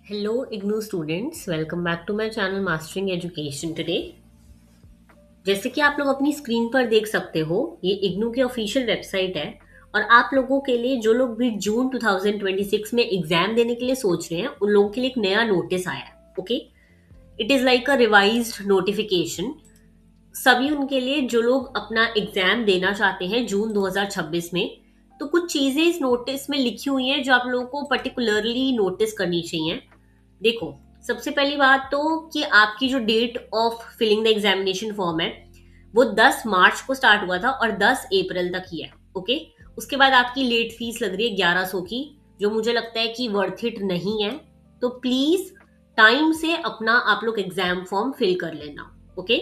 Hello, IGNOU students. Welcome back to my channel Mastering Education today. जैसे कि आप लोग अपनी स्क्रीन पर देख सकते हो, ये इग्नू की ऑफिशियल वेबसाइट है और आप लोगों के लिए जो लोग भी जून 2026 में एग्जाम देने के लिए सोच रहे हैं उन लोगों के लिए एक नया नोटिस आया है. Okay, it is like a revised notification. सभी उनके लिए जो लोग अपना एग्जाम देना चाहते हैं जून 2026 में. तो कुछ चीजें इस नोटिस में लिखी हुई हैं जो आप लोगों को पर्टिकुलरली नोटिस करनी चाहिए. देखो, सबसे पहली बात तो कि आपकी जो date of filling the examination form है वो 10 मार्च को स्टार्ट हुआ था और 10 अप्रैल तक ही है. ओके, उसके बाद आपकी लेट फीस लग रही है 1100 की, जो मुझे लगता है कि वर्थ इट नहीं है. तो प्लीज टाइम से अपना आप लोग एग्जाम फॉर्म फिल कर लेना. ओके,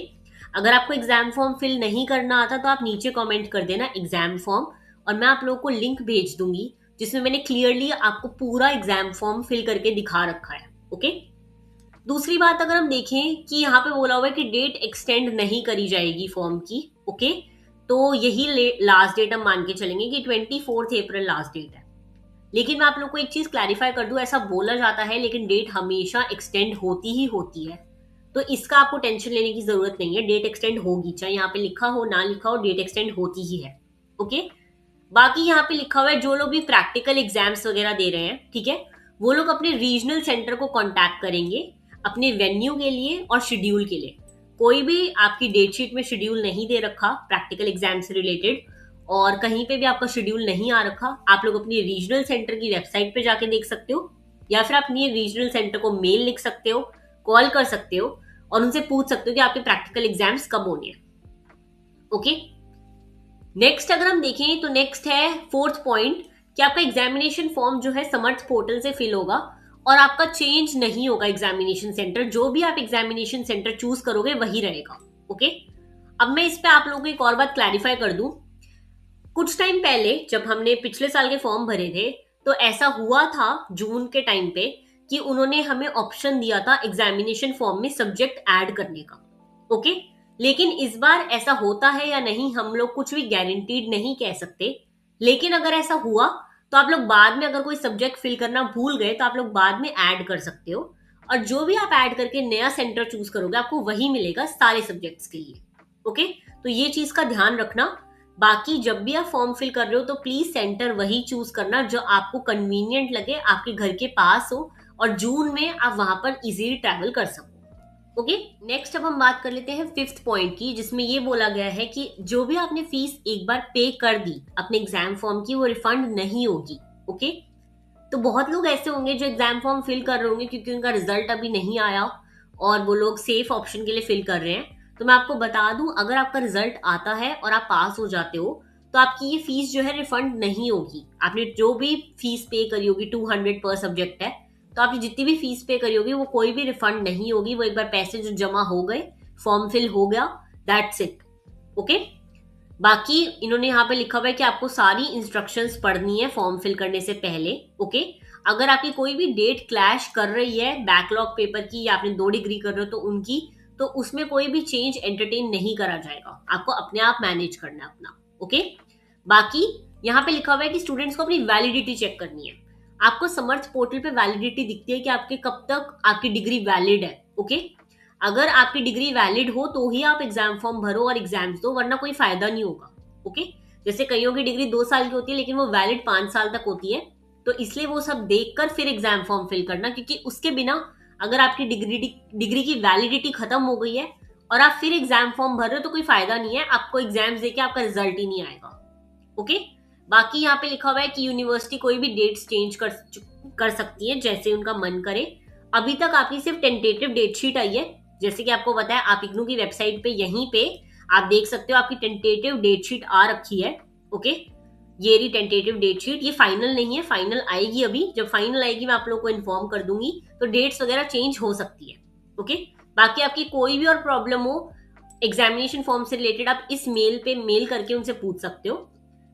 अगर आपको एग्जाम फॉर्म फिल नहीं करना आता तो आप नीचे कमेंट कर देना एग्जाम फॉर्म, और मैं आप लोगों को लिंक भेज दूंगी जिसमें मैंने क्लियरली आपको पूरा एग्जाम फॉर्म फिल करके दिखा रखा है. ओके, दूसरी बात अगर हम देखें कि यहाँ पे बोला हुआ है कि डेट एक्सटेंड नहीं करी जाएगी फॉर्म की. ओके, तो यही लास्ट डेट हम मान के चलेंगे कि 24 अप्रैल लास्ट डेट है. लेकिन मैं आप लोग को एक चीज क्लैरिफाई कर दूं, ऐसा बोला जाता है लेकिन डेट हमेशा एक्सटेंड होती ही होती है. तो इसका आपको टेंशन लेने की जरूरत नहीं है. डेट एक्सटेंड होगी, चाहे यहाँ पे लिखा हो ना लिखा हो, डेट एक्सटेंड होती ही है. ओके, बाकी यहाँ पे लिखा हुआ है जो लोग भी प्रैक्टिकल एग्जाम्स वगैरह दे रहे हैं, ठीक है, वो लोग अपने रीजनल सेंटर को कांटेक्ट करेंगे अपने वेन्यू के लिए और शेड्यूल के लिए. कोई भी आपकी डेट शीट में शेड्यूल नहीं दे रखा प्रैक्टिकल एग्जाम से रिलेटेड, और कहीं पे भी आपका शेड्यूल नहीं आ रखा. आप लोग अपनी रीजनल सेंटर की वेबसाइट पे जाके देख सकते हो, या फिर आप अपनी रीजनल सेंटर को मेल लिख सकते हो, कॉल कर सकते हो और उनसे पूछ सकते हो कि आपके प्रैक्टिकल एग्जाम्स कब होने हैं. ओके, नेक्स्ट अगर हम देखें तो नेक्स्ट है फोर्थ पॉइंट कि आपका एग्जामिनेशन फॉर्म जो है समर्थ पोर्टल से फिल होगा और आपका चेंज नहीं होगा एग्जामिनेशन सेंटर. जो भी आप एग्जामिनेशन सेंटर चूज करोगे वही रहेगा. ओके, अब मैं इस पे आप लोगों को एक और बात क्लैरिफाई कर दूं. कुछ टाइम पहले जब हमने पिछले साल के फॉर्म भरे थे तो ऐसा हुआ था जून के टाइम पे कि उन्होंने हमें ऑप्शन दिया था एग्जामिनेशन फॉर्म में सब्जेक्ट ऐड करने का. ओके, लेकिन इस बार ऐसा होता है या नहीं हम लोग कुछ भी गारंटीड नहीं कह सकते. लेकिन अगर ऐसा हुआ तो आप लोग बाद में अगर कोई सब्जेक्ट फिल करना भूल गए तो आप लोग बाद में ऐड कर सकते हो, और जो भी आप ऐड करके नया सेंटर चूज करोगे आपको वही मिलेगा सारे सब्जेक्ट्स के लिए. ओके, तो ये चीज का ध्यान रखना. बाकी जब भी आप फॉर्म फिल कर रहे हो तो प्लीज सेंटर वही चूज करना जो आपको कन्वीनियंट लगे, आपके घर के पास हो और जून में आप वहां पर इजीली ट्रैवल कर सको. ओके, नेक्स्ट अब हम बात कर लेते हैं फिफ्थ पॉइंट की, जिसमें ये बोला गया है कि जो भी आपने फीस एक बार पे कर दी अपने एग्जाम फॉर्म की वो रिफंड नहीं होगी. ओके, तो बहुत लोग ऐसे होंगे जो एग्जाम फॉर्म फिल कर रहे होंगे क्योंकि उनका रिजल्ट अभी नहीं आया और वो लोग सेफ ऑप्शन के लिए फिल कर रहे हैं. तो मैं आपको बता दूं, अगर आपका रिजल्ट आता है और आप पास हो जाते हो तो आपकी ये फीस जो है रिफंड नहीं होगी. आपने जो भी फीस पे करी होगी 200 पर सब्जेक्ट है, तो आपने जितनी भी फीस पे करी होगी वो कोई भी रिफंड नहीं होगी. वो एक बार पैसे जो जमा हो गए, फॉर्म फिल हो गया, दैट्स इट. ओके, बाकी इन्होंने यहाँ पे लिखा हुआ है कि आपको सारी इंस्ट्रक्शंस पढ़नी है फॉर्म फिल करने से पहले. ओके, अगर आपकी कोई भी डेट क्लैश कर रही है बैकलॉग पेपर की या आपने 2 डिग्री कर रहे हो तो उनकी, तो उसमें कोई भी चेंज एंटरटेन नहीं करा जाएगा. आपको अपने आप मैनेज करना है अपना. ओके, बाकी यहाँ पे लिखा हुआ है कि स्टूडेंट्स को अपनी वैलिडिटी चेक करनी है. आपको समर्थ पोर्टल पे वैलिडिटी दिखती है कि आपके कब तक आपकी डिग्री वैलिड है. ओके, अगर आपकी डिग्री वैलिड हो तो ही आप एग्जाम फॉर्म भरो और एग्जाम्स दो, वरना कोई फायदा नहीं होगा. ओके, जैसे कईयों की डिग्री 2 साल की होती है लेकिन वो वैलिड 5 साल तक होती है, तो इसलिए वो सब देखकर फिर एग्जाम फॉर्म फिल करना, क्योंकि उसके बिना अगर आपकी डिग्री की वैलिडिटी खत्म हो गई है और आप फिर एग्जाम फॉर्म भर रहे हो तो कोई फायदा नहीं है. आपको एग्जाम्स देके आपका रिजल्ट ही नहीं आएगा. ओके, बाकी यहाँ पे लिखा हुआ है कि यूनिवर्सिटी कोई भी डेट्स चेंज कर सकती है जैसे उनका मन करे. अभी तक आपकी सिर्फ टेंटेटिव डेट शीट आई है. जैसे कि आपको पता है, आप इग्नू की वेबसाइट पे यहीं पे आप देख सकते हो आपकी टेंटेटिव डेट शीट आ रखी है. ओके, ये रही टेंटेटिव डेट शीट. ये फाइनल नहीं है, फाइनल आएगी अभी. जब फाइनल आएगी मैं आप लोग को इन्फॉर्म कर दूंगी. तो डेट्स वगैरह चेंज हो सकती है. ओके, बाकी आपकी कोई भी और प्रॉब्लम हो एग्जामिनेशन फॉर्म से रिलेटेड आप इस मेल पे मेल करके उनसे पूछ सकते हो.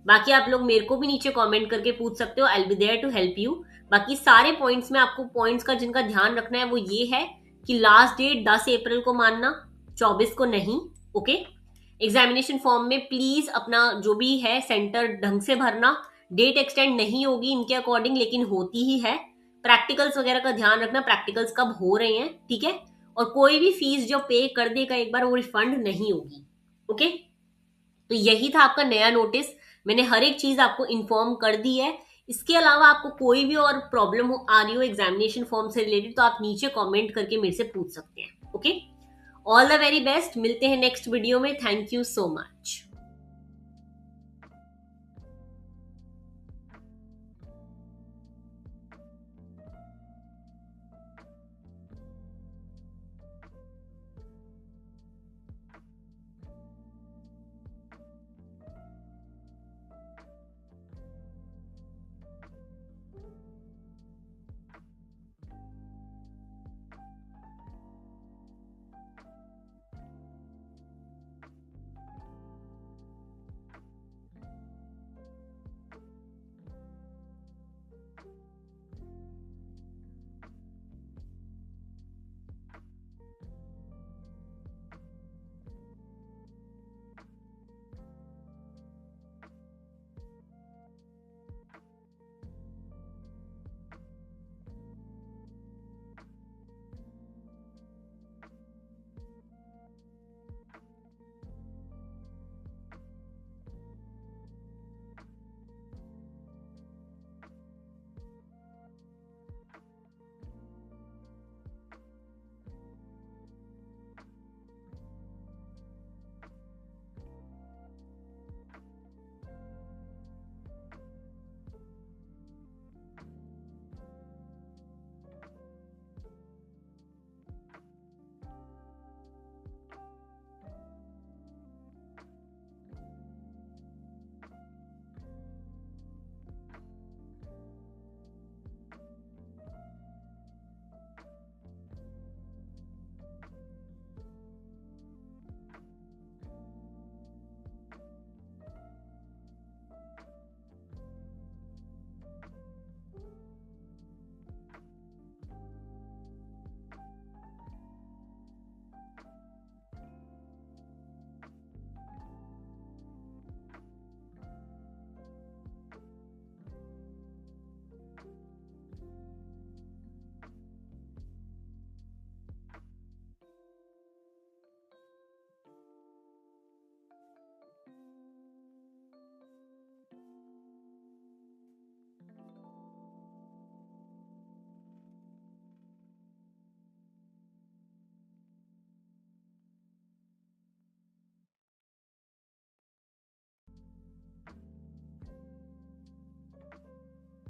बाकी आप लोग मेरे को भी नीचे कमेंट करके पूछ सकते हो. I will be there to help you. बाकी सारे पॉइंट्स में आपको पॉइंट्स का जिनका ध्यान रखना है वो ये है कि लास्ट डेट 10 अप्रैल को मानना, 24 को नहीं. ओके, एग्जामिनेशन फॉर्म में प्लीज अपना जो भी है सेंटर ढंग से भरना. डेट एक्सटेंड नहीं होगी इनके अकॉर्डिंग लेकिन होती ही है. प्रैक्टिकल्स वगैरह का ध्यान रखना, प्रैक्टिकल्स कब हो रहे हैं, ठीक है। और कोई भी फीस जो पे कर देगा एक बार, वो रिफंड नहीं होगी। ओके, तो यही था आपका नया नोटिस। मैंने हर एक चीज आपको इन्फॉर्म कर दी है। इसके अलावा आपको कोई भी और प्रॉब्लम आ रही हो एग्जामिनेशन फॉर्म से रिलेटेड, तो आप नीचे कमेंट करके मेरे से पूछ सकते हैं। Okay, all the very best, मिलते हैं नेक्स्ट वीडियो में। Thank you so much.